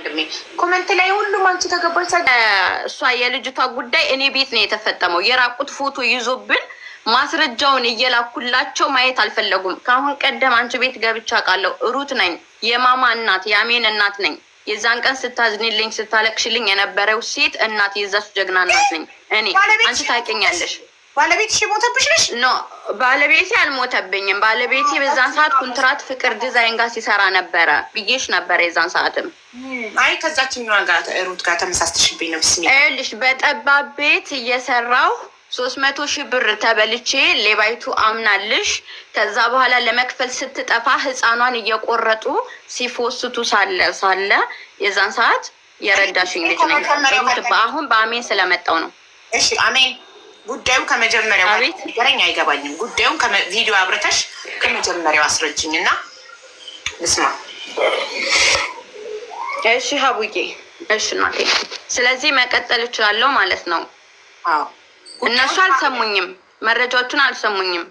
ወንድሜ ኮመንት ላይ ሁሉም አንቺ ተገባች። እሷ የልጅቷ ጉዳይ እኔ ቤት ነው የተፈጠመው። የራቁት ፎቶ ይዞብን ማስረጃውን እየላኩላቸው ማየት አልፈለጉም። ከአሁን ቀደም አንቺ ቤት ገብቻ ቃለው ሩት ነኝ፣ የማማ እናት የአሜን እናት ነኝ። የዛን ቀን ስታዝንልኝ ስታለቅሽልኝ የነበረው ሴት እናት የዛች ጀግና እናት ነኝ እኔ። አንቺ ታውቂኛለሽ። ባለቤትሽ የሞተብሽ ነሽ? ኖ ባለቤቴ አልሞተብኝም። ባለቤቴ በዛን ሰዓት ኮንትራት ፍቅር ዲዛይን ጋር ሲሰራ ነበረ ብዬሽ ነበረ። የዛን ሰዓትም አይ ከዛችኛዋ ጋር ሩት ጋር ተመሳስተሽብኝ ነው። ስሚ ይኸውልሽ በጠባብ ቤት እየሰራው 300,000 ብር ተበልቼ ሌባይቱ አምናልሽ። ከዛ በኋላ ለመክፈል ስትጠፋ ህፃኗን እየቆረጡ ሲፎስቱ ሳለ የዛን ሰዓት የረዳሽኝ ልጅ ነኝ። አሁን በአሜን ስለመጣው ነው። እሺ አሜን፣ ጉዳዩ ከመጀመሪያው ገረኝ አይገባኝም። ጉዳዩን ቪዲዮ አብረተሽ ከመጀመሪያው አስረጅኝ እና ልስማ። እሺ ሀቡዬ፣ እሺ እናቴ። ስለዚህ መቀጠል እችላለሁ ማለት ነው? አዎ። እነሱ አልሰሙኝም፣ መረጃዎቹን አልሰሙኝም፣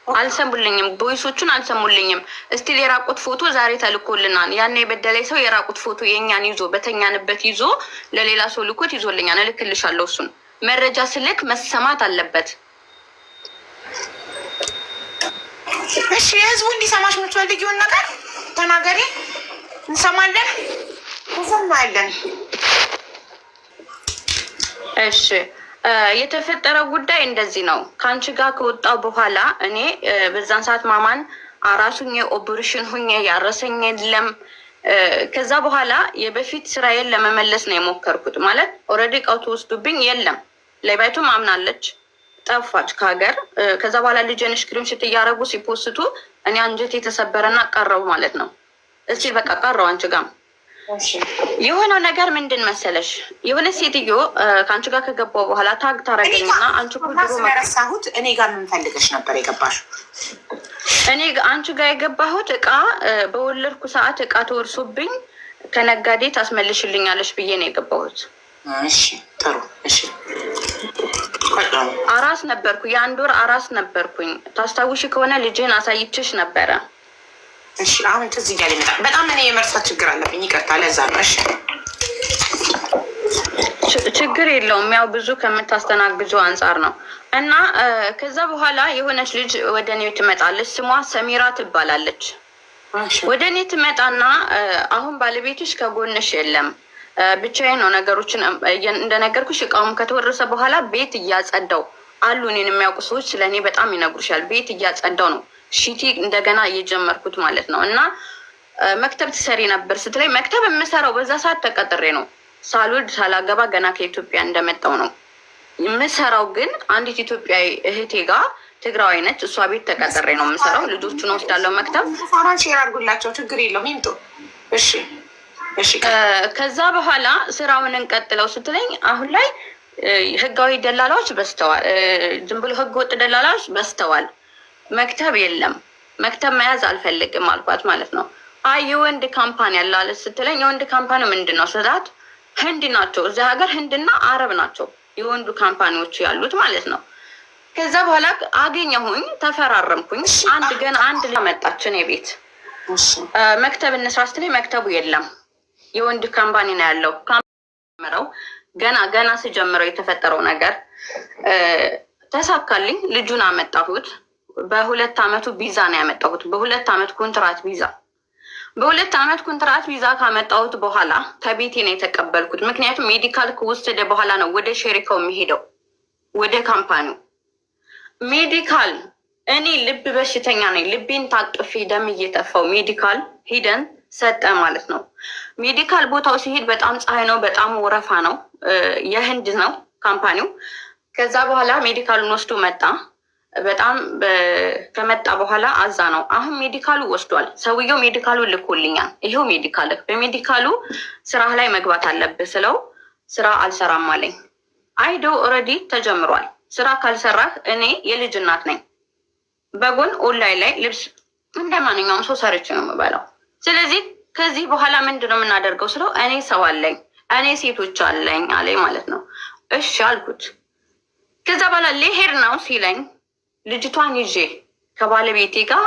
አልሰሙልኝም፣ ቦይሶቹን አልሰሙልኝም። እስቲል የራቁት ፎቶ ዛሬ ተልኮልናል። ያን የበደለኝ ሰው የራቁት ፎቶ የእኛን ይዞ በተኛንበት ይዞ ለሌላ ሰው ልኮት ይዞልኛል። እልክልሻለሁ። እሱን መረጃ ስልክ መሰማት አለበት። እሺ የህዝቡ እንዲሰማሽ የምትፈልጊውን ነገር ተናገሪ፣ እንሰማለን፣ እንሰማለን። እሺ የተፈጠረው ጉዳይ እንደዚህ ነው። ከአንቺ ጋር ከወጣው በኋላ እኔ በዛን ሰዓት ማማን አራሱኝ ኦፕሬሽን ሁኜ ያረሰኝ የለም። ከዛ በኋላ የበፊት ስራዬን ለመመለስ ነው የሞከርኩት። ማለት ኦልሬዲ እቃው ተወስዱብኝ የለም። ሌባይቱም አምናለች፣ ጠፋች ከሀገር። ከዛ በኋላ ልጅን ስክሪንሾት እያደረጉ ሲፖስቱ እኔ አንጀት የተሰበረና ቀረው ማለት ነው። እስቲ በቃ ቀረው አንቺ ጋር የሆነው ነገር ምንድን መሰለሽ? የሆነ ሴትዮ ከአንቺ ጋር ከገባው በኋላ ታግ ታረገኝና አንቺ ረሳሁት። እኔ ጋር ምን ፈልገሽ ነበር የገባሽው? እኔ አንቺ ጋር የገባሁት እቃ በወለድኩ ሰዓት እቃ ተወርሶብኝ ከነጋዴ ታስመልሽልኛለሽ ብዬ ነው የገባሁት። እሺ ጥሩ። እሺ አራስ ነበርኩ፣ የአንድ ወር አራስ ነበርኩኝ። ታስታውሽ ከሆነ ልጅህን አሳይችሽ ነበረ። እሺ አሁን ትዝ እያለ ይመጣል። በጣም እኔ የመርሳት ችግር አለብኝ፣ ይቅርታ። ለዛ ነው። እሺ ችግር የለውም፣ ያው ብዙ ከምታስተናግጁ አንጻር ነው። እና ከዛ በኋላ የሆነች ልጅ ወደ እኔ ትመጣለች። ስሟ ሰሚራ ትባላለች። ወደ እኔ ትመጣና አሁን ባለቤትሽ ከጎንሽ የለም፣ ብቻዬን ነው ነገሮችን እንደነገርኩሽ። እቃውም ከተወረሰ በኋላ ቤት እያጸዳው አሉ። እኔን የሚያውቁ ሰዎች ስለ እኔ በጣም ይነግሩሻል። ቤት እያጸዳው ነው ሺቲ እንደገና እየጀመርኩት ማለት ነው። እና መክተብ ትሰሪ ነበር ስትለኝ መክተብ የምሰራው በዛ ሰዓት ተቀጥሬ ነው። ሳልወልድ ሳላገባ ገና ከኢትዮጵያ እንደመጣው ነው የምሰራው። ግን አንዲት ኢትዮጵያዊ እህቴ ጋር ትግራዋይ ነች፣ እሷ ቤት ተቀጥሬ ነው የምሰራው። ልጆቹን ወስዳለሁ መክተብ። ሼር አድርጉላቸው፣ ችግር የለውም ይምጡ። እሺ እሺ። ከዛ በኋላ ስራውን እንቀጥለው ስትለኝ አሁን ላይ ህጋዊ ደላላዎች በስተዋል፣ ዝም ብሎ ህገ ወጥ ደላላዎች በስተዋል። መክተብ የለም፣ መክተብ መያዝ አልፈልግም አልኳት ማለት ነው። አይ የወንድ ካምፓኒ ያለ ስትለኝ የወንድ ካምፓኒ ምንድን ነው ስላት ህንድ ናቸው፣ እዚህ ሀገር ህንድና አረብ ናቸው የወንዱ ካምፓኒዎች ያሉት ማለት ነው። ከዛ በኋላ አገኘሁኝ፣ ተፈራረምኩኝ። አንድ መጣችን የቤት መክተብ እንስራ ስትለኝ መክተቡ የለም፣ የወንድ ካምፓኒ ነው ያለው። ገና ስጀምረው የተፈጠረው ነገር ተሳካልኝ። ልጁን አመጣሁት። በ2 አመቱ ቪዛ ነው ያመጣሁት። በ2 አመት ኮንትራት ቪዛ። በ2 አመት ኮንትራት ቪዛ ካመጣሁት በኋላ ከቤቴ ነው የተቀበልኩት። ምክንያቱም ሜዲካል ከወሰደ በኋላ ነው ወደ ሼሪካው የሚሄደው፣ ወደ ካምፓኒው ሜዲካል። እኔ ልብ በሽተኛ ነኝ። ልቤን ታቅፌ ደም እየተፋው ሜዲካል ሂደን ሰጠ ማለት ነው። ሜዲካል ቦታው ሲሄድ በጣም ፀሐይ ነው፣ በጣም ወረፋ ነው። የህንድ ነው ካምፓኒው። ከዛ በኋላ ሜዲካሉን ወስዶ መጣ። በጣም ከመጣ በኋላ አዛ ነው። አሁን ሜዲካሉ ወስዷል ሰውየው። ሜዲካሉ ልኮልኛል። ይሄው ሜዲካል፣ በሜዲካሉ ስራ ላይ መግባት አለብህ ስለው ስራ አልሰራም አለኝ። አይዶ ኦልሬዲ ተጀምሯል። ስራ ካልሰራህ እኔ የልጅ እናት ነኝ። በጎን ኦንላይን ላይ ልብስ እንደ ማንኛውም ሰው ሰርች ነው የምበላው። ስለዚህ ከዚህ በኋላ ምንድን ነው የምናደርገው ስለው እኔ ሰው አለኝ፣ እኔ ሴቶች አለኝ አለኝ ማለት ነው። እሺ አልኩት። ከዛ በኋላ ልሄድ ነው ሲለኝ ልጅቷን ይዤ ከባለቤቴ ጋር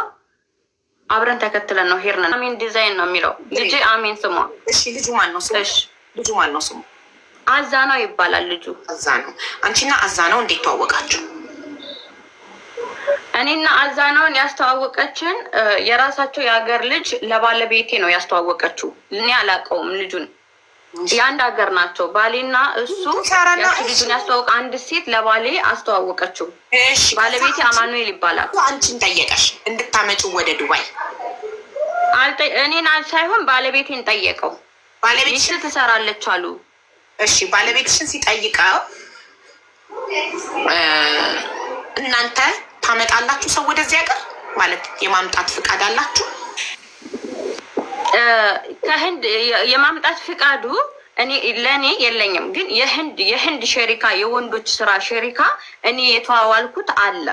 አብረን ተከትለን ነው ሄድን። አሚን ዲዛይን ነው የሚለው ልጅ አሚን ስሟ። እሺ ልጁ ማን ነው ስሙ? ልጁ ማን ነው ስሙ? አዛናው ይባላል ልጁ። አዛናው። አንቺና አዛናው እንዴት ተዋወቃችሁ? እኔና አዛናውን ያስተዋወቀችን የራሳቸው የሀገር ልጅ ለባለቤቴ ነው ያስተዋወቀችው። እኔ አላውቀውም ልጁን። የአንድ ሀገር ናቸው ባሌና እሱ። ልጁን ያስተዋወቀ አንድ ሴት ለባሌ አስተዋወቀችው። ባለቤቴ አማኑኤል ይባላል። አንቺን ጠየቀሽ እንድታመጪው ወደ ዱባይ? እኔን ሳይሆን ባለቤቴን ጠየቀው። ባለቤትሽ ትሰራለች አሉ። እሺ ባለቤትሽን ሲጠይቀው እናንተ ታመጣላችሁ ሰው ወደዚህ ሀገር ማለት የማምጣት ፍቃድ አላችሁ? ከህንድ የማምጣት ፍቃዱ ለእኔ የለኝም፣ ግን የህንድ ሸሪካ የወንዶች ስራ ሸሪካ እኔ የተዋዋልኩት አለ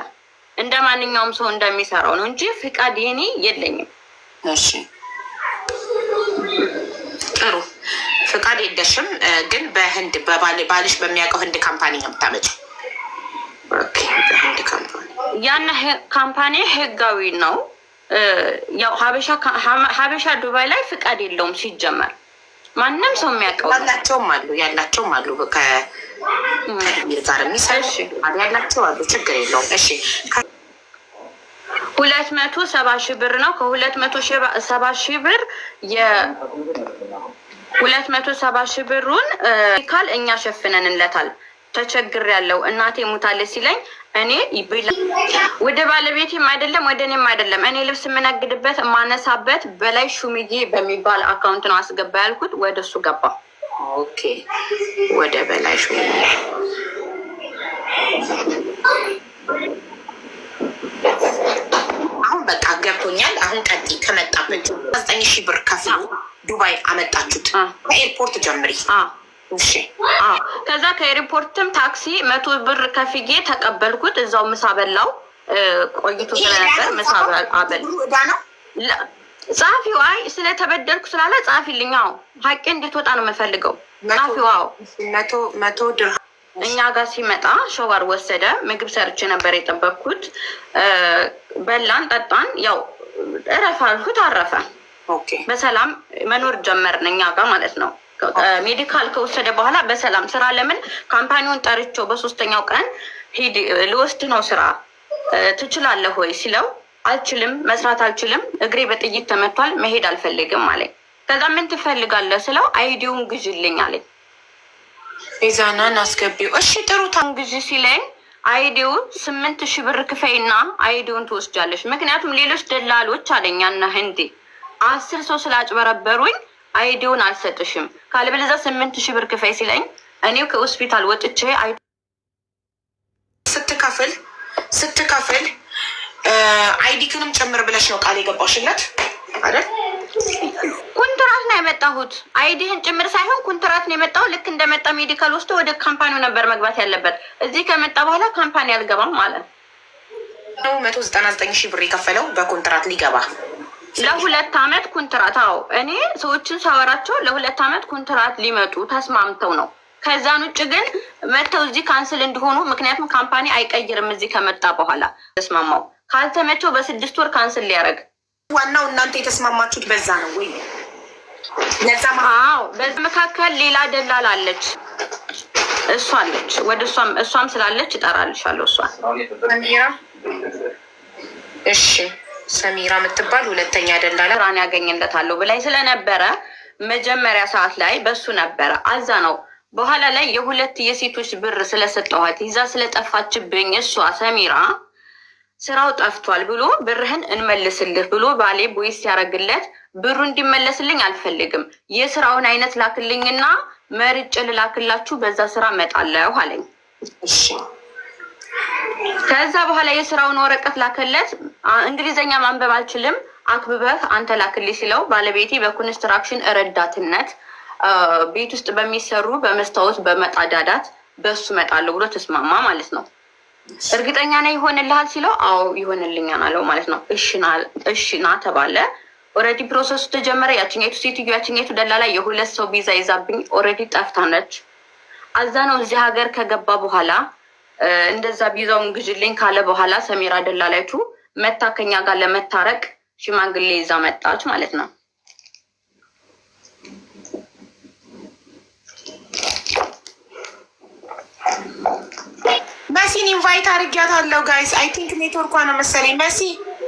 እንደ ማንኛውም ሰው እንደሚሰራው ነው እንጂ ፍቃድ የኔ የለኝም። እሺ ጥሩ ፍቃድ የለሽም፣ ግን በህንድ ባልሽ በሚያውቀው ህንድ ካምፓኒ ነው የምታመጪው? ኦኬ በህንድ ካምፓኒ። ያን ካምፓኒ ህጋዊ ነው። ያው ሀበሻ ዱባይ ላይ ፍቃድ የለውም ሲጀመር። ማንም ሰው የሚያውቀው ያላቸውም አሉ ከድሚር ጋር የሚሰሩ ያላቸው አሉ። ችግር የለውም። እሺ 270 ሺህ ብር ነው። ከ270 ሺህ ብር 270 ሺህ ብሩን ካል እኛ ሸፍነንለታል። ተቸግር ያለው እናቴ ሙታለች ሲለኝ እኔ ወደ ባለቤቴም አይደለም ወደ እኔም አይደለም፣ እኔ ልብስ የምነግድበት የማነሳበት በላይ ሹምዬ በሚባል አካውንት ነው አስገባ ያልኩት። ወደ እሱ ገባ። ኦኬ ወደ በላይ ሹምዬ። አሁን በቃ ገብቶኛል። አሁን ቀጥይ። ከመጣበት 9 ሺህ ብር ከፍሎ ዱባይ አመጣችሁት። ከኤርፖርት ጀምሪ። ከዛ ከኤርፖርትም ታክሲ 100 ብር ከፍዬ ተቀበልኩት። እዛው ምሳ በላው። ቆይቶ ስለነበር ምሳ አበል ጸሐፊው አይ ስለተበደልኩ ስላለ ጸሐፊልኝ። ሀቄ እንድትወጣ ነው የምፈልገው። ጸሐፊው 100 ድርሃም እኛ ጋር ሲመጣ ሸዋር ወሰደ። ምግብ ሰርቼ ነበር የጠበቅኩት። በላን ጠጣን። ያው እረፍ አልኩት፣ አረፈ። በሰላም መኖር ጀመርን እኛ ጋር ማለት ነው። ሜዲካል ከወሰደ በኋላ በሰላም ስራ ለምን ካምፓኒውን ጠርቼው በሶስተኛው ቀን ሂድ ልወስድ ነው ስራ ትችላለህ ወይ ሲለው አልችልም፣ መስራት አልችልም፣ እግሬ በጥይት ተመቷል፣ መሄድ አልፈልግም አለኝ። ከዛ ምን ትፈልጋለህ ስለው አይዲውን ግዥልኝ አለኝ። ኢዛናን አስገቢው። እሺ ጥሩ ግዥ ሲለኝ አይዲው 8,000 ብር ክፈይና አይዲውን ትወስጃለሽ። ምክንያቱም ሌሎች ደላሎች አለኛና ህንዴ 10 ሰው ስላጭበረበሩኝ አይዲውን አልሰጥሽም ካልበለዚያ 8,000 ብር ክፈይ ሲለኝ እኔው ከሆስፒታል ወጥቼ ስትከፍል አይዲክንም ጨምር ብለሽ ነው ቃል የገባሽለት አይደል? ኮንትራት ነው የመጣሁት። አይዲህን ጭምር ሳይሆን ኮንትራት ነው የመጣው። ልክ እንደመጣ ሜዲካል ወስዶ ወደ ካምፓኒው ነበር መግባት ያለበት። እዚህ ከመጣ በኋላ ካምፓኒ አልገባም ማለት ነው። 199 ሺህ ብር የከፈለው በኮንትራት ሊገባ ለ2 አመት ኮንትራት። እኔ ሰዎችን ሳወራቸው ለ2 አመት ኮንትራት ሊመጡ ተስማምተው ነው። ከዛን ውጭ ግን መጥተው እዚህ ካንስል እንዲሆኑ፣ ምክንያቱም ካምፓኒ አይቀይርም እዚህ ከመጣ በኋላ ተስማማው። ካልተመቸው በ6 ወር ካንስል ሊያደርግ። ዋናው እናንተ የተስማማችሁት በዛ ነው ወይ? በዚህ መካከል ሌላ ደላላ አለች። እሷ አለች ወደ እሷም ስላለች እጠራልሻለሁ። እሷ እሺ ሰሚራ የምትባል ሁለተኛ ደላላ ራን ያገኝለታለሁ ብላይ ስለነበረ መጀመሪያ ሰዓት ላይ በሱ ነበረ አዛ ነው። በኋላ ላይ የሁለት የሴቶች ብር ስለሰጠኋት ይዛ ስለጠፋችብኝ እሷ ሰሚራ ስራው ጠፍቷል ብሎ ብርህን እንመልስልህ ብሎ ባሌ ቦይስ ያደረግለት ብሩ እንዲመለስልኝ አልፈልግም፣ የስራውን አይነት ላክልኝና መርጬ ልላክላችሁ፣ በዛ ስራ መጣለሁ አለኝ። ከዛ በኋላ የስራውን ወረቀት ላከለት። እንግሊዘኛ ማንበብ አልችልም፣ አክብበህ አንተ ላክልኝ ሲለው ባለቤቴ በኮንስትራክሽን ረዳትነት ቤት ውስጥ በሚሰሩ በመስታወት በመጣዳዳት በሱ መጣለሁ ብሎ ተስማማ ማለት ነው። እርግጠኛ ነህ ይሆንልሃል ሲለው አዎ ይሆንልኛል አለው ማለት ነው። እሺና ተባለ። ኦልሬዲ ፕሮሰሱ ተጀመረ። ያችኛይቱ ደላላ የሁለት ሰው ቪዛ ይዛብኝ ኦልሬዲ ጠፍታለች። አዛ ነው እዚህ ሀገር ከገባ በኋላ እንደዛ ቪዛውን ግዥልኝ ካለ በኋላ ሰሚራ ደላላይቱ መታ ከኛ ጋር ለመታረቅ ሽማግሌ ይዛ መጣች ማለት ነው። መሲን ኢንቫይት አድርጊያታለሁ ጋይስ። አይ ቲንክ ኔትወርኳ ነው መሰለኝ። መሲ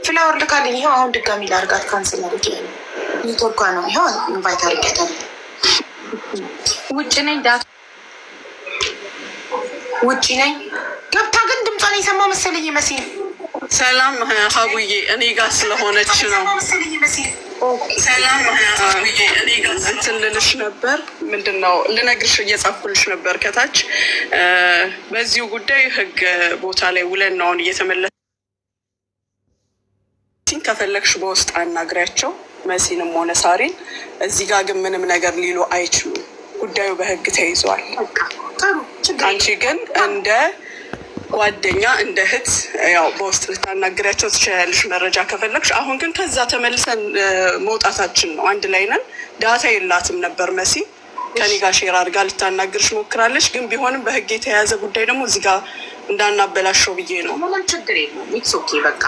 ፍላወር ልካልኝ። ይኸው አሁን ድጋሚ ላድርጋት ካንስል አድርጌ ኔትወርኳ ነው። ይኸው ኢንቫይት አድርጊያታለሁ። ውጭ ነኝ ውጭ ነኝ። ገብታ ግን ድምጿን የሰማው መሰለኝ መሲ። ሰላም ሀቡዬ፣ እኔ ጋር ስለሆነች ነው። ሰላም ሀቡዬ፣ እኔ ጋር እንትን ልልሽ ነበር። ምንድን ነው ልነግርሽ እየጻፍኩልሽ ነበር ከታች። በዚሁ ጉዳይ ህግ ቦታ ላይ ውለን አሁን እየተመለስን፣ ከፈለግሽ በውስጥ አናግሪያቸው መሲንም ሆነ ሳሪን። እዚህ ጋር ግን ምንም ነገር ሊሉ አይችሉም። ጉዳዩ በህግ ተይዟል። አንቺ ግን እንደ ጓደኛ እንደ እህት ያው በውስጥ ልታናግሪያቸው ትችላለሽ መረጃ ከፈለግሽ። አሁን ግን ከዛ ተመልሰን መውጣታችን ነው። አንድ ላይ ነን። ዳታ የላትም ነበር መሲ ከኔ ጋር ሼር አድርጋ ልታናግርሽ ሞክራለች። ግን ቢሆንም በህግ የተያያዘ ጉዳይ ደግሞ እዚህ ጋር እንዳናበላሸው ብዬ ነው። ምንም ችግር የለም። ኢትስ ኦኬ በቃ።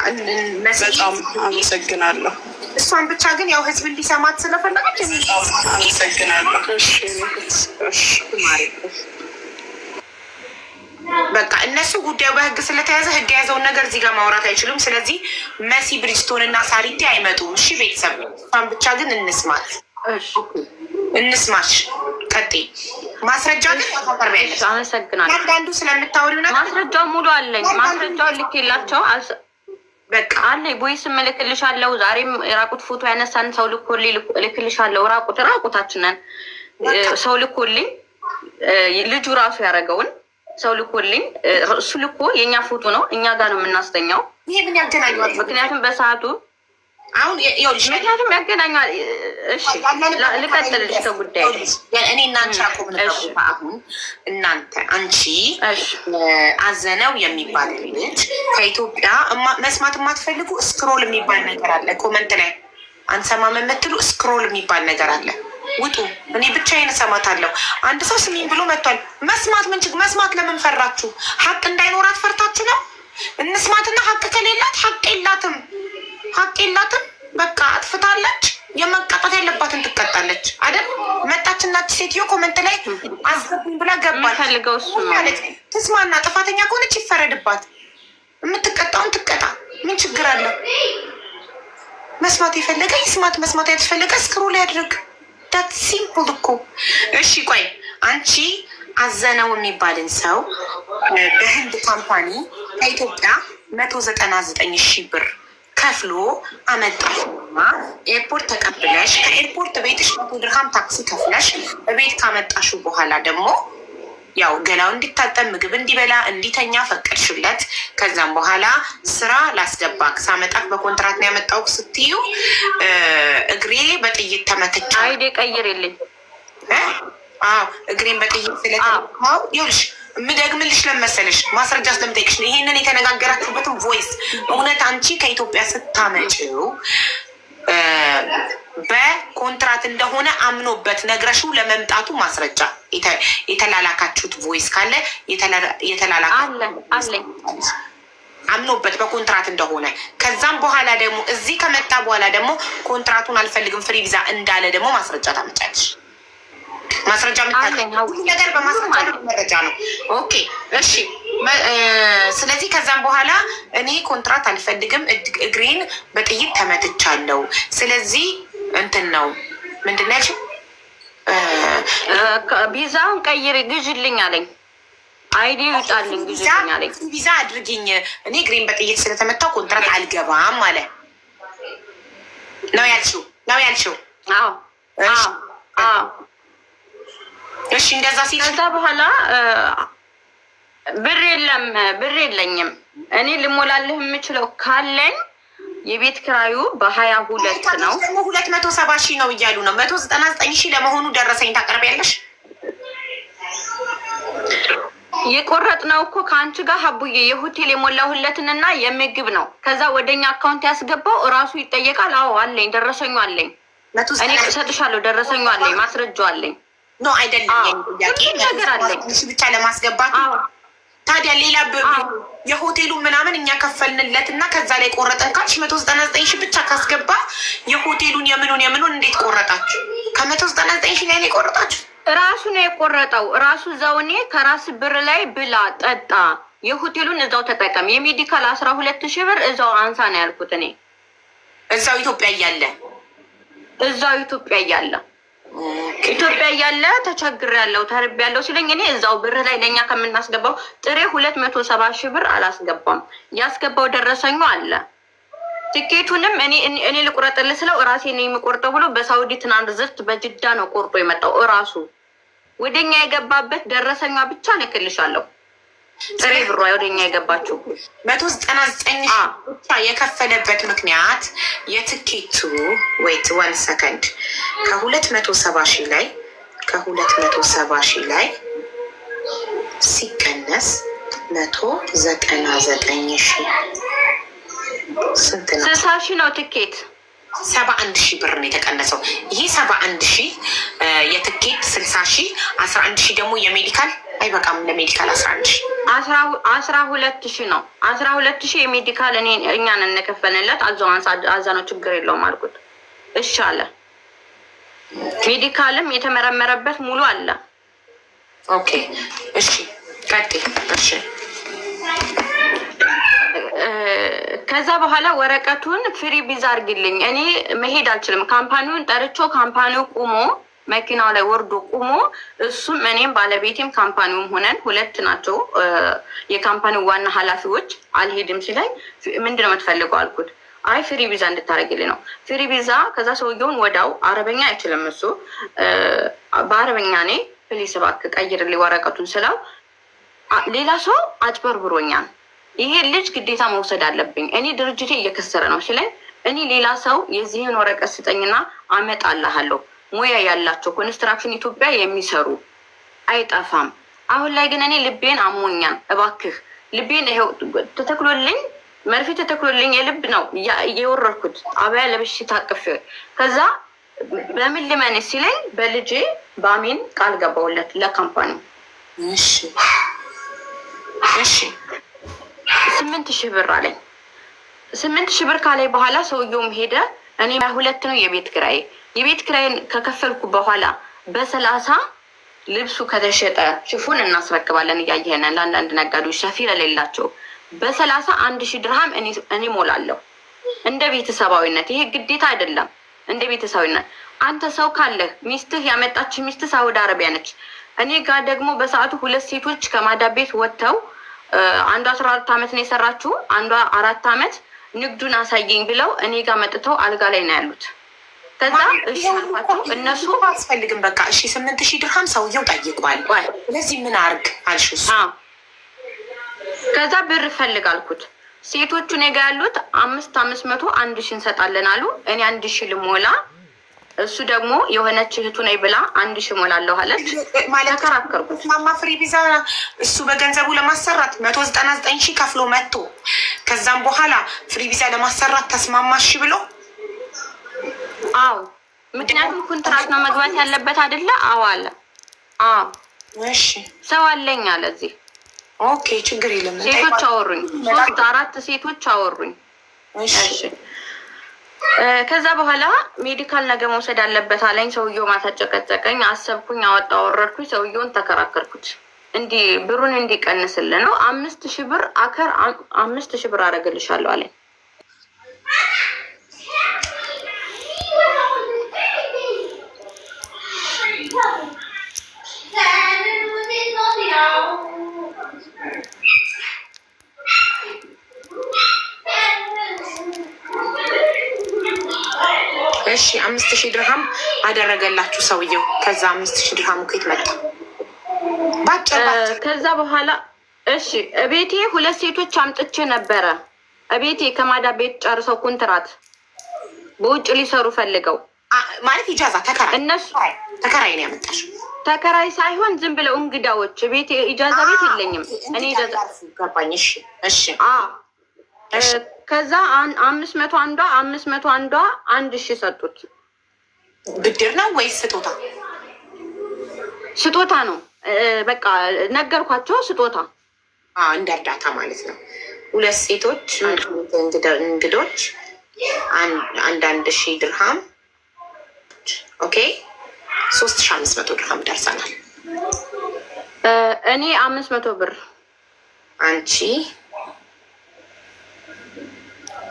በጣም አመሰግናለሁ። እሷን ብቻ ግን ያው ህዝብ እንዲሰማት ስለፈለገች አመሰግናለሁ። እሺ በቃ እነሱ ጉዳዩ በህግ ስለተያዘ ህግ የያዘውን ነገር እዚህ ጋር ማውራት አይችሉም። ስለዚህ መሲ ብሪጅስቶን እና ሳሪቴ አይመጡም። እሺ ቤተሰብ፣ እሷን ብቻ ግን እንስማት። እንስማች። ቀጥይ። ማስረጃ ግን ታቀርቢያለሽ። አመሰግናለሁ። አንዳንዱ ስለምታወሪው ነገር ማስረጃው ሙሉ አለኝ። ማስረጃው ልኬላቸው በቃ አለኝ። ቦይስ እልክልሻለሁ። ዛሬም የራቁት ፎቶ ያነሳን ሰው ልኮልኝ እልክልሻለሁ። ራቁታችንን ሰው ልኮልኝ ልጁ ራሱ ያደረገውን ሰው ልኮልኝ፣ እሱ ልኮ የእኛ ፎቶ ነው እኛ ጋር ነው የምናስተኛው። ይሄ ምን ያገናኘዋል? ምክንያቱም በሰዓቱ አሁን ምክንያቱም ያገናኘዋል። እሺ ልቀጥልልሽ ከጉዳይ እኔ እናንቺ አሁን እናንተ አንቺ አዘነው የሚባል ልጅ ከኢትዮጵያ መስማት የማትፈልጉ ስክሮል የሚባል ነገር አለ። ኮመንት ላይ አንሰማም የምትሉ ስክሮል የሚባል ነገር አለ። ውጡ። እኔ ብቻዬን እሰማታለሁ። አንድ ሰው ስሚኝ ብሎ መጥቷል። መስማት ምን ችግር? መስማት ለምን ፈራችሁ? ሀቅ እንዳይኖራት ፈርታችሁ ነው? እንስማትና ሀቅ ከሌላት ሀቅ የላትም። ሀቅ የላትም። በቃ አጥፍታለች። የመቀጣት ያለባትን ትቀጣለች አይደል? መጣችና ሴትዮ ኮመንት ላይ አስገብኝ ብላ ገባች። ትስማና ጥፋተኛ ከሆነች ይፈረድባት። የምትቀጣውን ትቀጣ። ምን ችግር አለው? መስማት የፈለገ ይስማት። መስማት ያልፈለገ ስክሮል ያድርግ። ዳት ሲምፕል እኮ። እሺ ቆይ አንቺ አዘነው የሚባልን ሰው በህንድ ካምፓኒ ከኢትዮጵያ 199,000 ብር ከፍሎ አመጣሽና ኤርፖርት ተቀብለሽ ከኤርፖርት ቤትሽ 100 ድርሃም ታክሲ ከፍለሽ በቤት ካመጣሹ በኋላ ደግሞ ያው ገላው እንዲታጠብ ምግብ እንዲበላ እንዲተኛ ፈቀድሽለት። ከዛም በኋላ ስራ ላስገባክ ሳመጣክ በኮንትራት ነው ያመጣው ስትዩ እግሬ በጥይት ተመትቻ አይዴ ቀይርልኝ። እግሬን በጥይት ስለተመታው ይኸውልሽ የምደግምልሽ ለመሰለሽ ማስረጃ ስለምጠይቅሽ ነው። ይሄንን የተነጋገራችሁበትን ቮይስ እውነት አንቺ ከኢትዮጵያ ስታመጪው በኮንትራት እንደሆነ አምኖበት ነግረሽው ለመምጣቱ ማስረጃ የተላላካችሁት ቮይስ ካለ አለኝ አምኖበት በኮንትራት እንደሆነ። ከዛም በኋላ ደግሞ እዚህ ከመጣ በኋላ ደግሞ ኮንትራቱን አልፈልግም ፍሪ ቪዛ እንዳለ ደግሞ ማስረጃ ታመጫለሽ። ማስረጃ ሁሉ ነገር በማስረጃ መረጃ ነው። ኦኬ እሺ። ስለዚህ ከዛም በኋላ እኔ ኮንትራት አልፈልግም እግሬን በጥይት ተመትቻለሁ፣ ስለዚህ እንትን ነው ምንድን ነው ያልሽው? ቪዛውን ቀይሪ ግዥልኝ አለኝ። አይዲ ይውጣልኝ ግዥልኝ አለኝ። ቪዛ አድርጊኝ እኔ እግሬን በጥይት ስለተመታው ኮንትራት አልገባም አለ ነው ያልሽው? አዎ። እሺ እንደዛ ሲል ከዛ በኋላ ብር የለኝም እኔ ልሞላልህ የምችለው ካለኝ የቤት ክራዩ በ22 ነው። 270,000 ነው እያሉ ነው። 199,000 ለመሆኑ ደረሰኝ ታቀርቢያለሽ? የቆረጥነው እኮ ከአንቺ ጋር ሀቡዬ የሆቴል የሞላሁለትንና የምግብ ነው። ከዛ ወደኛ አካውንት ያስገባው እራሱ ይጠየቃል። አዎ አለኝ፣ ደረሰኙ አለኝ። እኔ እሰጥሻለሁ፣ ደረሰኙ አለኝ፣ ማስረጃው አለኝ። ኖ አይደለም፣ ነገር አለኝ። እሺ ብቻ ለማስገባት ታዲያ ሌላ የሆቴሉ ምናምን እኛ ከፈልንለት እና ከዛ ላይ ቆረጠን ካልሽ 199 ሺህ ብቻ ካስገባ የሆቴሉን የምኑን እንዴት ቆረጣችሁ? ከ199 ሺህ ላይ ነው የቆረጣችሁ? ራሱ ነው የቆረጠው። ራሱ እዛው እኔ ከራስ ብር ላይ ብላ ጠጣ፣ የሆቴሉን እዛው ተጠቀም፣ የሜዲካል 12 ሺህ ብር እዛው አንሳ ነው ያልኩት። እኔ እዛው ኢትዮጵያ እያለ ተቸግሬያለሁ ተርቤያለሁ ሲለኝ እኔ እዛው ብር ላይ ለእኛ ከምናስገባው ጥሬ 270 ሺህ ብር አላስገባም። ያስገባው ደረሰኙ አለ። ትኬቱንም እኔ ልቁረጥልህ ስለው እራሴ ነው የሚቆርጠው ብሎ በሳውዲ ትራንዚት በጅዳ ነው ቆርጦ የመጣው እራሱ። ወደኛ የገባበት ደረሰኛ ብቻ ልክልሻለሁ። ጥሬ ብሯ ወደኛ የገባችው 199 ብቻ የከፈለበት ምክንያት የትኬቱ ዌይት 1 ሰከንድ ከ270 ሺህ ላይ ሲቀነስ 199 ሺህ ስንት ነው? 60 ሺህ ነው ትኬት 71 ሺህ ብር ነው የተቀነሰው። ይሄ 71 ሺህ የትኬት 60 ሺህ 11 ሺህ ደግሞ የሜዲካል አይበቃም። ለሜዲካል 11 ሺህ 12 ሺህ ነው። 12 ሺህ የሜዲካል እኛን እንከፈልንለት አዛ ነው ችግር የለውም አልኩት። እሺ አለ። ሜዲካልም የተመረመረበት ሙሉ አለ። ኦኬ እሺ ቀጥይ። እሺ ከዛ በኋላ ወረቀቱን ፍሪ ቪዛ አድርግልኝ፣ እኔ መሄድ አልችልም። ካምፓኒውን ጠርቾ ካምፓኒው ቁሞ መኪናው ላይ ወርዶ ቁሞ እሱም እኔም ባለቤቴም ካምፓኒውም ሆነን 2 ናቸው የካምፓኒው ዋና ኃላፊዎች። አልሄድም ሲለኝ ምንድነው የምትፈልገው አልኩት። አይ ፍሪ ቪዛ እንድታደርግልኝ ነው። ፍሪ ቪዛ ከዛ ሰውየውን ወዳው አረበኛ አይችልም እሱ በአረበኛ እኔ ፕሊስ እባክህ ቀይርልኝ ወረቀቱን ስለው ሌላ ሰው አጭበርብሮኛል፣ ይሄ ልጅ ግዴታ መውሰድ አለብኝ፣ እኔ ድርጅቴ እየከሰረ ነው ሲለኝ እኔ ሌላ ሰው የዚህን ወረቀት ስጠኝና አመጣልሃለሁ። ሙያ ያላቸው ኮንስትራክሽን ኢትዮጵያ የሚሰሩ አይጠፋም። አሁን ላይ ግን እኔ ልቤን አሞኛል፣ እባክህ ልቤን ይሄው ተተክሎልኝ መርፌ ተተክሎልኝ የልብ ነው እየወረድኩት አበያ ለብሼ ታቅፌ ከዛ በምን ልመን ሲለኝ በልጄ በአሚን ቃል ገባውለት ለካምፓኒ። እሺ 8,000 ብር አለኝ። 8,000 ብር ካላይ በኋላ ሰውየውም ሄደ። እኔ 2 ነው የቤት ኪራይን ከከፈልኩ በኋላ በ30 ልብሱ ከተሸጠ ሽፉን እናስረክባለን እያየን ለአንዳንድ ነጋዴዎች ሰፊ ለሌላቸው በ30 1,000 ድርሃም እኔ ሞላለሁ። እንደ ቤተሰባዊነት ይሄ ግዴታ አይደለም። እንደ ቤተሰባዊነት አንተ ሰው ካለህ ሚስትህ ያመጣች ሚስትህ ሳውዲ አረቢያ ነች። እኔ ጋር ደግሞ በሰዓቱ 2 ሴቶች ከማዳ ቤት ወጥተው አንዷ 14 ዓመት ነው የሰራችው፣ አንዷ 4 ዓመት ንግዱን አሳየኝ ብለው እኔ ጋር መጥተው አልጋ ላይ ነው ያሉት። ከዛ እሺ አልኳቸው። እነሱ አስፈልግም በቃ እሺ 8,000 ድርሃም ሰውየው ጠይቋል። ስለዚህ ምን አርግ አልሽው? ከዛ ብር ፈልግ አልኩት። ሴቶቹ እኔ ጋር ያሉት 500 1,000 እንሰጣለን አሉ። እኔ 1,000 ልሞላ እሱ ደግሞ የሆነች እህቱ ነኝ ብላ 1,000 ሞላለሁ አለች። ተከራከርኩት። ማማ ፍሪ ቪዛ እሱ በገንዘቡ ለማሰራት 199 ሺህ ከፍሎ መጥቶ ከዛም በኋላ ፍሪ ቪዛ ለማሰራት ተስማማሽ ብሎ አዎ፣ ምክንያቱም ኮንትራት ነው መግባት ያለበት አይደለ? አዎ አለ። አዎ እሺ ሰው አለኝ አለ እዚህ። ኦኬ ችግር የለም። ሴቶች አወሩኝ፣ 3 4 ሴቶች አወሩኝ። እሺ ከዛ በኋላ ሜዲካል ነገ መውሰድ አለበት አለኝ። ሰውየው ማታ ጨቀጨቀኝ። አሰብኩኝ፣ አወጣ ወረድኩኝ። ሰውየውን ተከራከርኩት። እንዲህ ብሩን እንዲቀንስልን ነው 5,000 ብር 5,000 ብር አደርግልሻለሁ አለኝ። እሺ 5,000 ድርሃም አደረገላችሁ ሰውየው። ከዛ 5,000 ድርሃም ከየት መጣ? ባጭር ከዛ በኋላ እሺ እቤቴ 2 ሴቶች አምጥቼ ነበረ። እቤቴ ከማዳ ቤት ጨርሰው ኮንትራት በውጭ ሊሰሩ ፈልገው ማለት ኢጃዛ ተከራይ፣ እነሱ ተከራይ ነው ያመጣሽ? ተከራይ ሳይሆን ዝም ብለው እንግዳዎች። ቤቴ ኢጃዛ ቤት የለኝም እኔ ኢጃዛ ገባኝ። እሺ እሺ ከዛ 500 አንዷ 500 አንዷ 1,000 ሰጡት። ብድር ነው ወይስ ስጦታ? ስጦታ ነው። በቃ ነገርኳቸው። ስጦታ እንደ እርዳታ ማለት ነው። 2 ሴቶች እንግዶች 1,000 ድርሃም። ኦኬ 3,500 ድርሃም ደርሰናል። እኔ 500 ብር አንቺ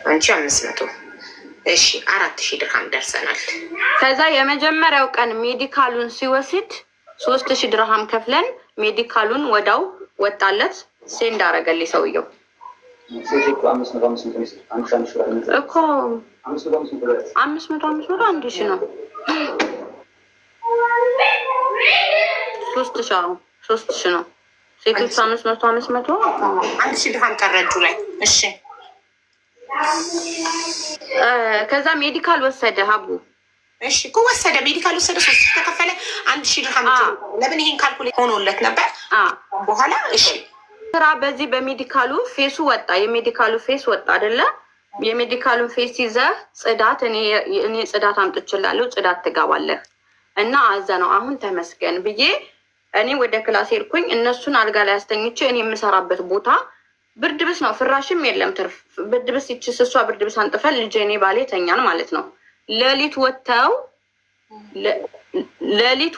500 እሺ 4,000 ድርሃም ደርሰናል። ከዛ የመጀመሪያው ቀን ሜዲካሉን ሲወስድ 3,000 ድርሃም ከፍለን ሜዲካሉን ወዳው ወጣለት ሴንድ አደረገልኝ ሰውየው እኮ 500 1,000 ነው 3,000 ነው ሴቶቹ 500 1,000 ድርሃም ቀረጁ ላይ። እሺ ከዛ ሜዲካል ወሰደ ሀቡ። እሺ እኮ ወሰደ ሜዲካል ወሰደ 3,000 ተከፈለ 1,000 ድርሃም። ለምን ይሄን ካልኩሌት ሆኖለት ነበር በኋላ። እሺ ስራ በዚህ በሜዲካሉ ፌሱ ወጣ። የሜዲካሉ ፌስ ወጣ አይደለ? የሜዲካሉን ፌስ ይዘህ ጽዳት እኔ ጽዳት አምጥችላለሁ ጽዳት ትገባለህ እና አዘነው አሁን ተመስገን ብዬ እኔ ወደ ክላስ ሄድኩኝ። እነሱን አልጋ ላይ አስተኝቼ እኔ የምሰራበት ቦታ ብርድ ብስ ነው፣ ፍራሽም የለም ትርፍ ብርድ ብስ። ይቺ ስሷ ብርድ ብስ አንጥፈን ልጄ እኔ ባሌ ተኛን ማለት ነው። ሌሊት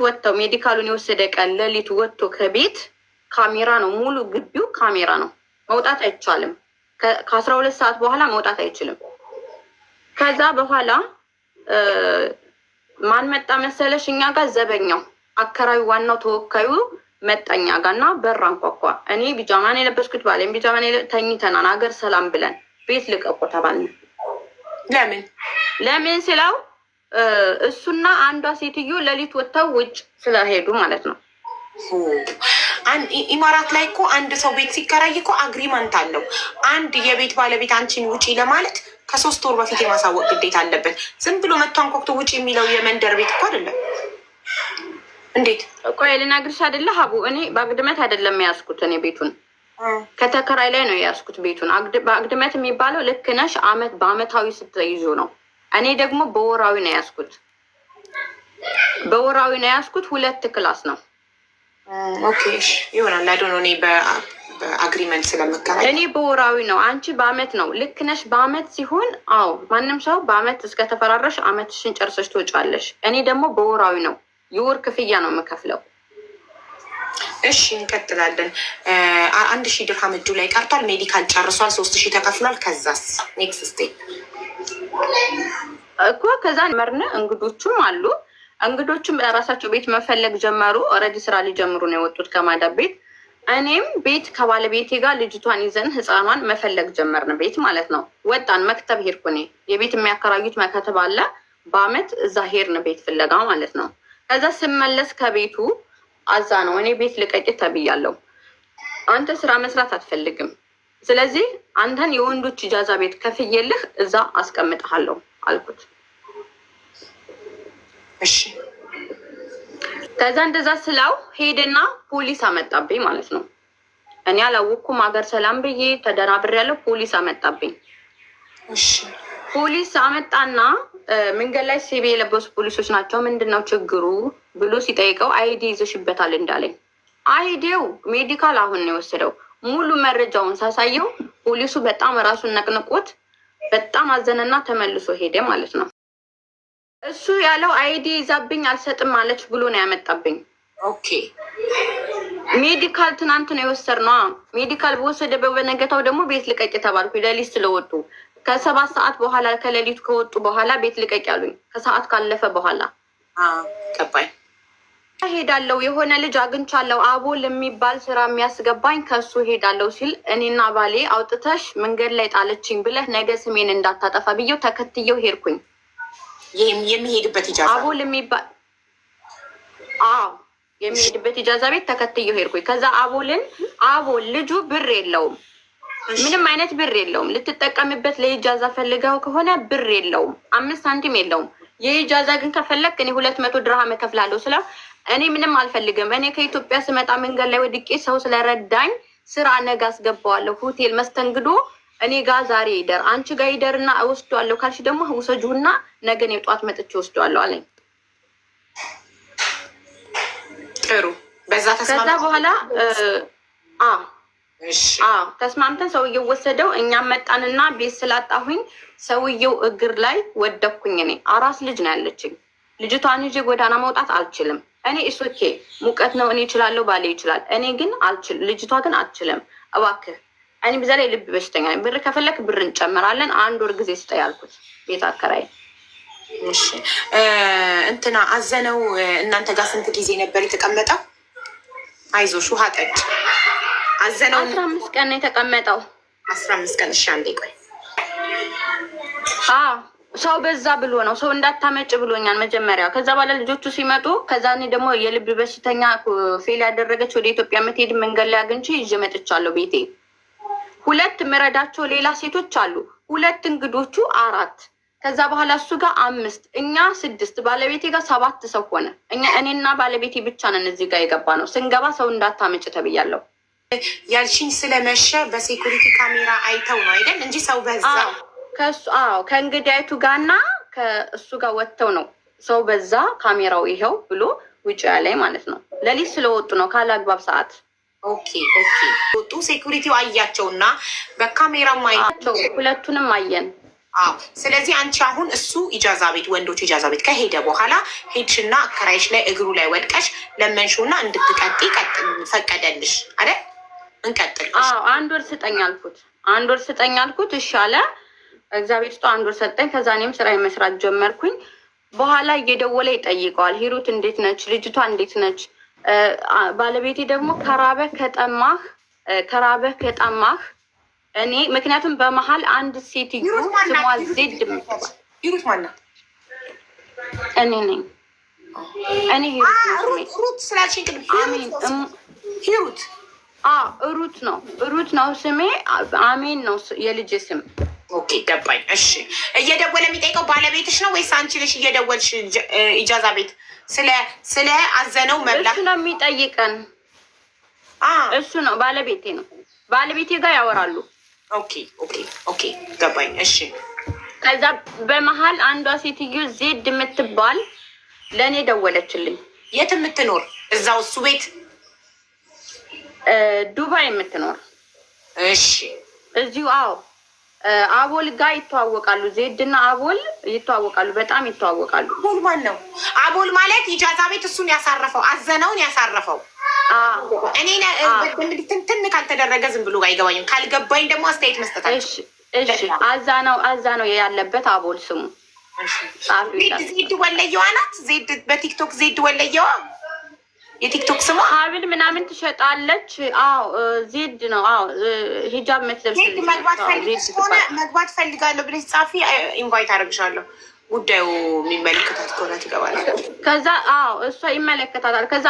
ወጥተው ሜዲካሉን የወሰደ ቀን ሌሊት ወጥቶ ከቤት ካሜራ ነው፣ ሙሉ ግቢው ካሜራ ነው። መውጣት አይቻልም። ከ12 ሰዓት በኋላ መውጣት አይችልም። ከዛ በኋላ ማን መጣ መሰለሽ? እኛ ጋር ዘበኛው አከራዩ ዋናው ተወካዩ መጣኛ ጋር እና በር አንኳኳ። እኔ ቢጃማን የለበስኩት ባሌም ቢጃማን ተኝተናል። ሀገር ሰላም ብለን ቤት ልቀቁ ተባልን። ለምን ስለው እሱና አንዷ ሴትዮ ሌሊት ወጥተው ውጭ ስለሄዱ ማለት ነው። ኢማራት ላይ እኮ አንድ ሰው ቤት ሲከራይ እኮ አግሪመንት አለው። አንድ የቤት ባለቤት አንቺን ውጪ ለማለት ከ3 ወር በፊት የማሳወቅ ግዴታ አለበት። ዝም ብሎ መጥቶ አንኳኩቶ ውጪ የሚለው የመንደር ቤት እኮ አይደለም። እንዴት? ቆይ ልነግርሽ አይደለ ሀቡ፣ እኔ በአግድመት አይደለም የያዝኩት። እኔ ቤቱን ከተከራይ ላይ ነው የያዝኩት ቤቱን። በአግድመት የሚባለው ልክ ነሽ በአመታዊ ስትይዙ ነው። እኔ ደግሞ በወራዊ ነው የያዝኩት። 2 ክላስ ነው። ኦኬ ይሆናል። አይዶን እኔ በአግሪመንት ስለምከራይ እኔ በወራዊ ነው። አንቺ በአመት ነው። ልክ ነሽ በአመት ሲሆን አዎ፣ ማንም ሰው በአመት እስከተፈራረሽ አመትሽን ጨርሰሽ ትወጫለሽ። እኔ ደግሞ በወራዊ ነው። የወር ክፍያ ነው የምከፍለው። እሺ እንቀጥላለን። 1,000 ድርሃም እጁ ላይ ቀርቷል። ሜዲካል ጨርሷል። 3,000 ተከፍሏል። ከዛስ ኔክስት ስቴፕ እኮ ከዛ መርነ እንግዶቹም አሉ። እንግዶቹም ራሳቸው ቤት መፈለግ ጀመሩ። ኦልሬዲ ስራ ሊጀምሩ ነው የወጡት ከማዳብ ቤት። እኔም ቤት ከባለቤቴ ጋር ልጅቷን ይዘን ህፃኗን መፈለግ ጀመርን። ቤት ማለት ነው። ወጣን። መክተብ ሄድኩ እኔ። የቤት የሚያከራዩት መከተብ አለ። በአመት እዛ ሄድን ቤት ፍለጋ ማለት ነው። ከዛ ስመለስ ከቤቱ አዛ ነው እኔ ቤት ልቀቂ ተብያለሁ። አንተ ስራ መስራት አትፈልግም፣ ስለዚህ አንተን የወንዶች ኢጃዛ ቤት ከፍዬልህ እዛ አስቀምጥሃለሁ አልኩት። እሺ ከዛ እንደዛ ስላው ሄደና ፖሊስ አመጣብኝ ማለት ነው። እኔ አላወኩም። ሀገር ሰላም ብዬ ተደናብሬያለሁ። ፖሊስ አመጣብኝ። እሺ ፖሊስ አመጣና መንገድ ላይ ሲቪ የለበሱ ፖሊሶች ናቸው። ምንድነው ችግሩ ብሎ ሲጠይቀው አይዲ ይዘሽበታል እንዳለኝ። አይዲው ሜዲካል አሁን ነው የወሰደው። ሙሉ መረጃውን ሳሳየው ፖሊሱ በጣም ራሱን ነቅንቆት በጣም አዘነና ተመልሶ ሄደ ማለት ነው። እሱ ያለው አይዲ ይዛብኝ አልሰጥም ማለች ብሎ ነው ያመጣብኝ። ኦኬ ሜዲካል ትናንት ነው የወሰድነው። ሜዲካል በወሰደ በነገታው ደግሞ ቤት ልቀቂ ተባልኩ። ሌሊት ስለወጡ ከ7 ሰዓት በኋላ ከሌሊቱ ከወጡ በኋላ ቤት ልቀቂ ያሉኝ። ከሰዓት ካለፈ በኋላ ገባኝ። ሄዳለሁ የሆነ ልጅ አግኝቻለሁ አቦል የሚባል ስራ የሚያስገባኝ ከሱ ሄዳለሁ ሲል እኔና ባሌ አውጥተሽ መንገድ ላይ ጣለችኝ ብለህ ነገ ስሜን እንዳታጠፋ ብዬው ተከትየው ሄድኩኝ። የሚሄድበት ኢጃዛ አቦል የሚባል የሚሄድበት ኢጃዛ ቤት ተከትየው ሄድኩኝ። ከዛ አቦል ልጁ ብር የለውም፣ ምንም አይነት ብር የለውም። ልትጠቀምበት ለኢጃዛ ፈልገው ከሆነ ብር የለውም፣ 5 ሳንቲም የለውም። የኢጃዛ ግን ከፈለግ እኔ 200 ድርሃም እከፍላለሁ ስለው እኔ ምንም አልፈልግም። እኔ ከኢትዮጵያ ስመጣ መንገድ ላይ ወድቄ ሰው ስለረዳኝ ስራ ነገ አስገባዋለሁ። ሆቴል መስተንግዶ እኔ ጋር ዛሬ ይደር፣ አንቺ ጋር ይደርና እወስደዋለሁ ካልሽ ደግሞ ውሰጁና ነገ እኔ ጠዋት መጥቼ እወስደዋለሁ አለኝ። ጥሩ በዛ ተስማማ። ከዛ በኋላ ተስማምተን ሰውየው ወሰደው። እኛም መጣንና ቤት ስላጣሁኝ ሰውየው እግር ላይ ወደኩኝ። እኔ አራስ ልጅ ነው ያለችኝ። ልጅቷን ይዤ ጎዳና መውጣት አልችልም። እኔ እሶኬ ሙቀት ነው እኔ እችላለሁ፣ ባሌ ይችላል። እኔ ግን አልችልም። ልጅቷ ግን አትችልም። እባክህ እኔ በዛ ላይ ልብ በሽተኛ ነኝ። ብር ከፈለክ ብር እንጨምራለን። 1 ወር ጊዜ ስጠኝ አልኩት። ቤት አከራይ እንትና አዘነው እናንተ ጋር ስንት ጊዜ ነበር የተቀመጠው? አይዞሽ ውሃ ጠጭ። አዘነው 15 ቀን ነው የተቀመጠው። 15 ቀን። እሺ አንዴ ቆይ። ሰው በዛ ብሎ ነው ሰው እንዳታመጭ ብሎኛል መጀመሪያ። ከዛ በኋላ ልጆቹ ሲመጡ ከዛ እኔ ደግሞ የልብ በሽተኛ ፌል ያደረገች ወደ ኢትዮጵያ የምትሄድ መንገድ ላይ አግኝቼ ይዤ መጥቻለሁ ቤቴ። 2 ምረዳቸው ሌላ ሴቶች አሉ። 2 እንግዶቹ 4 ከዛ በኋላ እሱ ጋር 5 እኛ 6 ባለቤቴ ጋር 7 ሰው ሆነ። እኔና ባለቤቴ ብቻ ነን እዚህ ጋር የገባ ነው። ስንገባ ሰው እንዳታመጭ ተብያለሁ። ያልሽኝ ስለመሸ በሴኩሪቲ ካሜራ አይተው ነው አይደል እንጂ ሰው በዛ ከእንግዳይቱ ጋርና ከእሱ ጋር ወጥተው ነው ሰው በዛ ካሜራው ይኸው ብሎ ውጭ ያለኝ ማለት ነው። ሌሊት ስለወጡ ነው ካለ አግባብ ሰዓት። ኦኬ ወጡ። ሴኩሪቲው አያቸውና በካሜራ ማያቸው 2ቱንም አየን። ስለዚህ አንቺ አሁን እሱ ኢጃዛ ቤት ወንዶች ኢጃዛ ቤት ከሄደ በኋላ ሄድሽና አከራይሽ ላይ እግሩ ላይ ወድቀሽ ለመንሽውና እንድትቀጥ ፈቀደልሽ አይደል? እንቀጥል። 1 ወር ስጠኝ አልኩት። 1 ወር ስጠኝ አልኩት። እሺ አለ። እግዚአብሔር ስጦ 1 ወር ሰጠኝ። ከዛ እኔም ስራ መስራት ጀመርኩኝ። በኋላ እየደወለ ይጠይቀዋል። ሂሩት እንዴት ነች? ልጅቷ እንዴት ነች? ባለቤቴ ደግሞ ከራበህ ከጠማህ እኔ ምክንያቱም በመሀል አንድ ሴትዮ ስሟ ዜድ የምትባል ሂሩት ማናት? እኔ ነኝ። እኔ ሩት ስላልሽኝ ቅድም ሂሩት ሩት ነው ስሜ። አሜን ነው የልጅ ስም። ኦኬ ገባኝ። እሺ እየደወለ የሚጠይቀው ባለቤትሽ ነው ወይስ አንቺ ነሽ እየደወልሽ ኢጃዛ ቤት ስለ አዘነው መብላት? እሱ ነው የሚጠይቀን። እሱ ነው ባለቤቴ ነው። ባለቤቴ ጋር ያወራሉ። ኦኬ ገባኝ። እሺ ከዛ በመሀል አንዷ ሴትዮ ዜድ የምትባል ለእኔ ደወለችልኝ። የት የምትኖር? እዛው እሱ ቤት ዱባይ የምትኖር። እሺ እዚሁ አቦል ጋር ይተዋወቃሉ። ዜድና አቦል ይተዋወቃሉ፣ በጣም ይተዋወቃሉ። አቦል ማን ነው? አቦል ማለት ኢጃዛ ቤት እሱን ያሳረፈው አዘነውን ያሳረፈው። እኔ ትንትን ካልተደረገ ዝም ብሎ አይገባኝም። ካልገባኝ ደግሞ አስተያየት መስጠታለች። እሺ አዛ ነው ያለበት አቦል ስሙ። ዜድ ወለየዋ ናት። ዜድ በቲክቶክ ዜድ ወለየዋ የቲክቶክ ስሙ ሀብል ምናምን ትሸጣለች። ዜድ ነው። ሂጃብ ምትለብስ። መግባት ፈልጋለሁ ብለሽ ጻፊ፣ ኢንቫይት አደርግሻለሁ። ጉዳዩ የሚመለከታት ከሆነ ትገባለች። ከዛ እሷ ይመለከታታል። ከዛ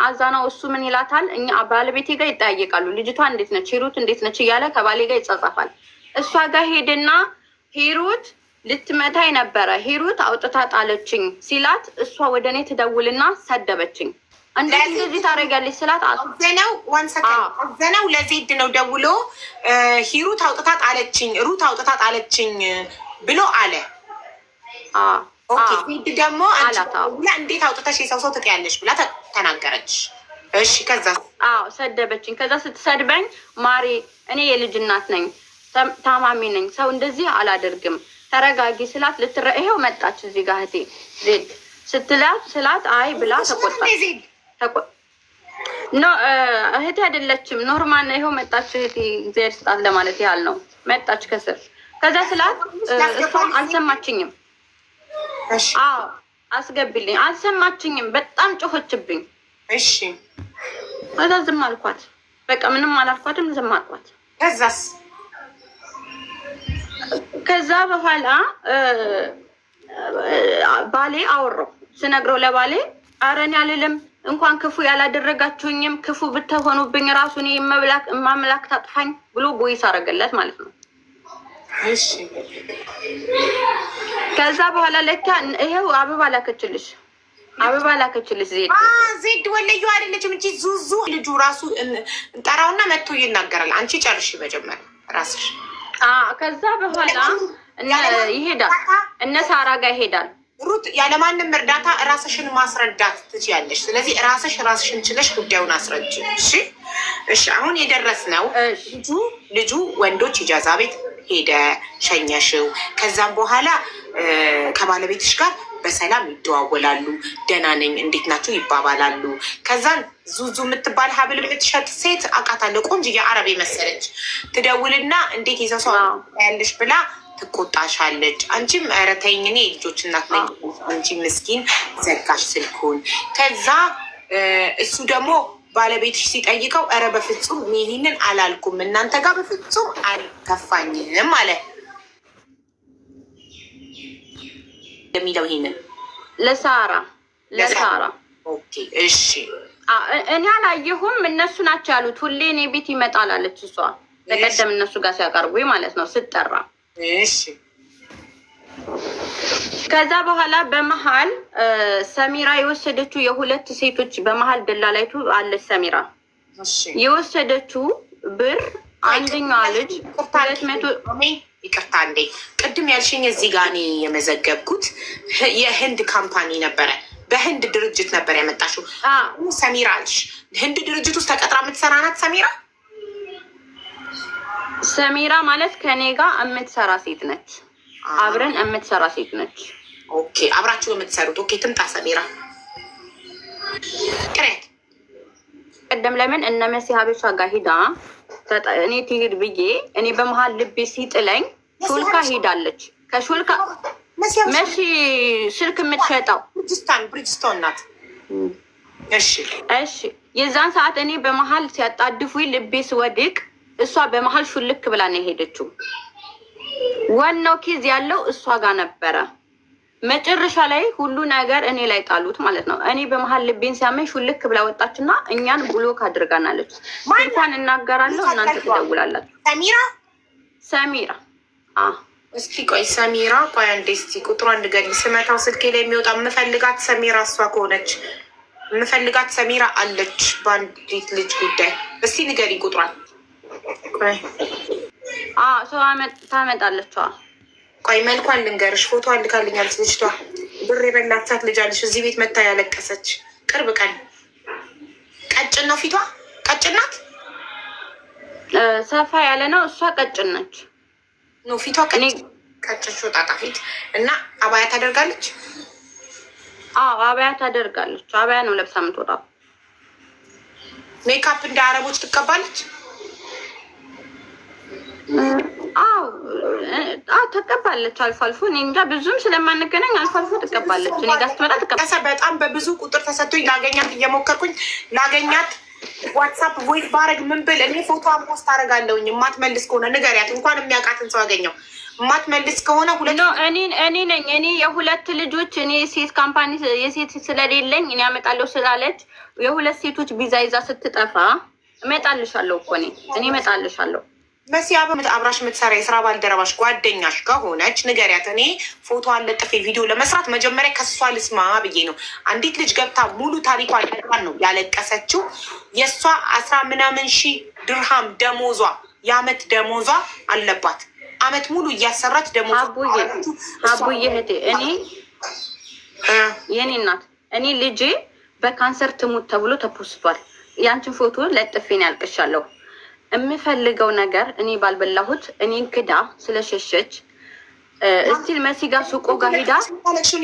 አዛናው እሱ ምን ይላታል? እኛ ባለቤቴ ጋር ይጠያየቃሉ። ልጅቷ እንዴት ነች፣ ሂሩት እንዴት ነች እያለ ከባሌ ጋር ይጸጸፋል። እሷ ጋር ሄድና ሂሩት ልትመታኝ ነበረ፣ ሂሩት አውጥታ ጣለችኝ ሲላት እሷ ወደ እኔ ትደውልና ሰደበችኝ። እንደዚህ ታደርጊያለሽ ስላት አዘነው ለዜድ ነው ደውሎ ሂሩት አውጥታ ጣለችኝ ብሎ አለ። ዜድ ደግሞ እንዴት አውጥተሽ የሰው ሰው ትጥያለሽ ብላ ተናገረች። እሺ ከዛ ሰደበችኝ። ከዛ ስትሰድበኝ ማሬ እኔ የልጅ እናት ነኝ፣ ታማሚ ነኝ፣ ሰው እንደዚህ አላደርግም፣ ተረጋጊ ስላት ይኸው መጣች እዚህ ጋር እህቴ ዜድ ስላት አይ ብላ ተቆጣች። እህቴ አይደለችም ኖርማል ነው። ይኸው መጣች እህቴ እግዚአብሔር ስጣት ለማለት ያህል ነው። መጣች ከስር። ከዛ ስላት እሷ አልሰማችኝም። አስገቢልኝ አልሰማችኝም። በጣም ጮኸችብኝ። እሺ ከዛ ዝም አልኳት። በቃ ምንም አላልኳትም፣ ዝም አልኳት። ከዛ በኋላ ባሌ አወራው። ስነግረው ለባሌ ኧረ እኔ አልልም፣ እንኳን ክፉ ያላደረጋችሁኝም ክፉ ብትሆኑብኝ ራሱ እኔ ማምላክ ታጥፋኝ ብሎ ቦይስ አደረገለት ማለት ነው። እሺ ከዛ በኋላ ለካ ይሄው አበባ ላከችልሽ ዜድ ወለዩ አይደለችም እንጂ ዙዙ ልጁ ራሱ ጠራውና መጥቶ ይናገራል። አንቺ ጨርሽ መጀመሪያ ራስሽ። ከዛ በኋላ ይሄዳል፣ እነ ሳራ ጋር ይሄዳል። ሩት ያለማንም እርዳታ ራስሽን ማስረዳት ትችያለሽ። ስለዚህ ራስሽን ችለሽ ጉዳዩን አስረጅ። እሺ። አሁን የደረስነው ልጁ ወንዶች ኢጃዛ ቤት ሄደ፣ ሸኘሽው። ከዛም በኋላ ከባለቤትሽ ጋር በሰላም ይደዋወላሉ። ደህና ነኝ እንዴት ናቸው ይባባላሉ። ከዛን ዙዙ የምትባል ሀብል የምትሸጥ ሴት አውቃታለሁ፣ ቆንጆ የአረብ መሰለች። ትደውልና እንዴት ይዘው ሰው ያለሽ ብላ ትቆጣሻለች። አንቺም ኧረ ተይኝ እኔ የልጆች እናት ነኝ አንቺ ምስኪን ዘጋሽ ስልኩን። ከዛ እሱ ደግሞ ባለቤትሽ ሲጠይቀው ኧረ በፍጹም ይህንን አላልኩም እናንተ ጋር በፍጹም አልከፋኝም አለ የሚለው ይሄንን ለሳራ ኦኬ እሺ እኔ አላየሁም እነሱ ናቸው ያሉት። ሁሌ እኔ ቤት ይመጣል አለች እሷ በቀደም እነሱ ጋር ሲያቀርቡ ማለት ነው ስጠራ። እሺ ከዛ በኋላ በመሀል ሰሚራ የወሰደችው የሁለት ሴቶች በመሀል ደላላይቱ አለች ሰሚራ የወሰደችው ብር አንደኛዋ ልጅ 200 ይቅርታ እንዴ ቅድም ያልሽኝ እዚህ ጋር እኔ የመዘገብኩት የህንድ ካምፓኒ ነበረ፣ በህንድ ድርጅት ነበር ያመጣሽው ሰሚራ አልሽ። ህንድ ድርጅት ውስጥ ተቀጥራ የምትሰራ ናት ሰሚራ? ሰሚራ ማለት ከኔ ጋር የምትሰራ ሴት ነች፣ አብረን የምትሰራ ሴት ነች። ኦኬ አብራችሁ የምትሰሩት ኦኬ። ትምጣ ሰሚራ ቅሬት ቀደም ለምን እነ መሲ ሀበሻ ጋር ሂዳ እኔ ትሄድ ብዬ እኔ በመሀል ልቤ ሲጥለኝ ሹልካ ሄዳለች። ከሹልካ መሲ ስልክ የምትሸጠው ብሪጅስቶን ናት። እሺ የዛን ሰዓት እኔ በመሀል ሲያጣድፉኝ ልቤ ስወድቅ እሷ በመሀል ሹልክ ብላ ነው የሄደችው። ዋናው ኬዝ ያለው እሷ ጋር ነበረ። መጨረሻ ላይ ሁሉ ነገር እኔ ላይ ጣሉት ማለት ነው። እኔ በመሀል ልቤን ሲያመኝ ሹልክ ብላ ወጣችና እኛን ብሎክ አድርጋናለች። እንኳን እናገራለሁ እናንተ ትደውላላችሁ። ሰሚራ እስኪ ቆይ ሰሚራ ቆይ አንዴ እስኪ ቁጥሯን ንገሪኝ። ስመታው ስልኬ ላይ የሚወጣ የምፈልጋት ሰሚራ እሷ ከሆነች የምፈልጋት ሰሚራ አለች በአንዲት ልጅ ጉዳይ። እስኪ ንገሪኝ ቁጥሯን። ሰው ታመጣለች። ቆይ መልኳን ልንገርሽ፣ ፎቶ ልካልኛለች ልጅቷ። ብር የበላቻት ልጅ አለች እዚህ ቤት መታ ያለቀሰች ቅርብ ቀን። ቀጭን ነው ፊቷ? ቀጭን ናት? ሰፋ ያለ ነው። እሷ ቀጭን ነች። ኖ ፊቷ ቀጭን ሾጣጣ ፊት እና አባያ ታደርጋለች። አባያ ታደርጋለች። አባያ ነው ለብሳ የምትወጣው። ሜካፕ እንደ አረቦች ትቀባለች። ተቀባለች አልፎ አልፎ። እኔ እንጃ ብዙም ስለማንገናኝ አልፎ አልፎ ትቀባለች። እኔ ጋር ስትመጣ ትቀባለች። በጣም በብዙ ቁጥር ተሰጥቶኝ ላገኛት እየሞከርኩኝ ላገኛት ዋትሳፕ ቮይስ ባረግ ምን ብል እኔ ፎቶዋን ፖስት አደርጋለሁኝ። የማትመልስ ከሆነ ንገሪያት። እንኳን የሚያውቃትን ሰው አገኘው። የማትመልስ ከሆነ እኔ ነኝ እኔ የሁለት ልጆች እኔ ሴት ካምፓኒ የሴት ስለሌለኝ እኔ አመጣለሁ ስላለች የሁለት ሴቶች ቪዛ ይዛ ስትጠፋ እመጣልሻለሁ እኮ እኔ እመጣልሻለሁ። መሲያ አብራሽ የምትሰራ የስራ ባልደረባሽ ጓደኛሽ ከሆነች ንገሪያት። እኔ ፎቶዋን ለጥፌ ቪዲዮ ለመስራት መጀመሪያ ከሷ ልስማ ብዬ ነው። አንዲት ልጅ ገብታ ሙሉ ታሪኳን ነው ያለቀሰችው። የእሷ 10 ምናምን ሺህ ድርሃም ደሞዟ የአመት ደሞዟ አለባት። አመት ሙሉ እያሰራች ደሞዟ አቡዬ እህቴ እኔ የኔ እናት እኔ ልጄ በካንሰር ትሙት ተብሎ ተፖስቷል። ያንቺን ፎቶ ለጥፌ ነው ያልቅሻለሁ። የምፈልገው ነገር እኔ ባልበላሁት እኔን ክዳ ስለሸሸች እስቲል መሲ ጋር ሱቆ ጋር ሄዳ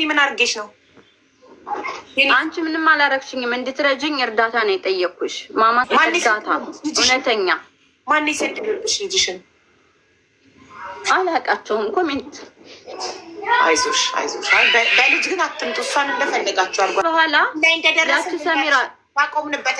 ምን አድርጌሽ ነው? አንቺ ምንም አላረግሽኝም። እንድትረጅኝ እርዳታ ነው የጠየኩሽ። ማማ እርዳታ እውነተኛ ማን ይሰድብሽ? ልጅሽን አላቃቸውም። ኮሜንት አይዞሽ በልጅ ግን አትምጡ። እሷን እንደፈለጋችሁ አርጓ በኋላ ያቺ ሰሚራ ባቆምንበት